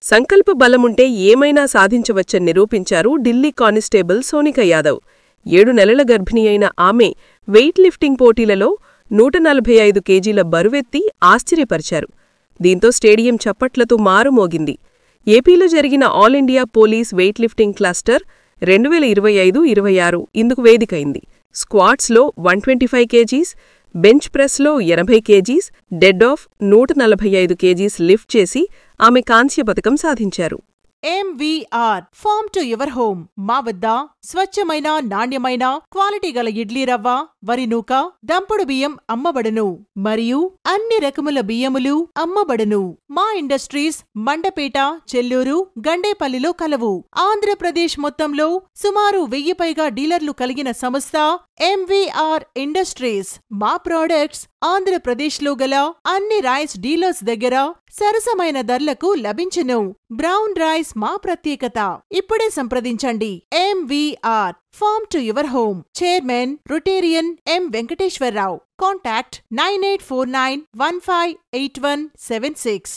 సంకల్ప బలముంటే ఏమైనా సాధించవచ్చని నిరూపించారు ఢిల్లీ కానిస్టేబుల్ సోనికా యాదవ్. 7 నెలల గర్భిణి అయిన ఆమె వెయిట్ లిఫ్టింగ్ పోటీలలో 145 కేజీల బరువెత్తి ఆశ్చర్యపరిచారు. దీంతో స్టేడియం చప్పట్లతో మారుమోగింది. ఏపీలో జరిగిన all India police weight lifting cluster 2025-26 ఇందుకు వేదికైంది. స్క్వాట్స్లో 125 కేజీస్, బెంచ్ ప్రెస్లో 80 kgs, dead off 145 kgs lift చేసి ఆమె కాంస్య పతకం సాధించారు. MVR farm to your home. మా వద్ద స్వచ్ఛమైన, నాణ్యమైన, క్వాలిటీ గల ఇడ్లీ రవ్వ, వరి నూక, దంపుడు బియ్యం అమ్మబడును మరియు అన్ని రకముల బియ్యములు అమ్మబడును. మా ఇండస్ట్రీస్ మండపేట, చెల్లూరు, గండేపల్లిలో కలవు. ఆంధ్రప్రదేశ్ మొత్తంలో సుమారు 1000 పైగా డీలర్లు కలిగిన సంస్థ MVR ఇండస్ట్రీస్. మా ప్రోడక్ట్స్ ఆంధ్రప్రదేశ్లో గల అన్ని రైస్ డీలర్స్ దగ్గర సరసమైన ధరలకు లభించును. బ్రౌన్ రైస్ మా ప్రత్యేకత. ఇప్పుడే సంప్రదించండి. MVR farm to your home. Chairman rotarian M. Venkateswararao. Contact 9849158176.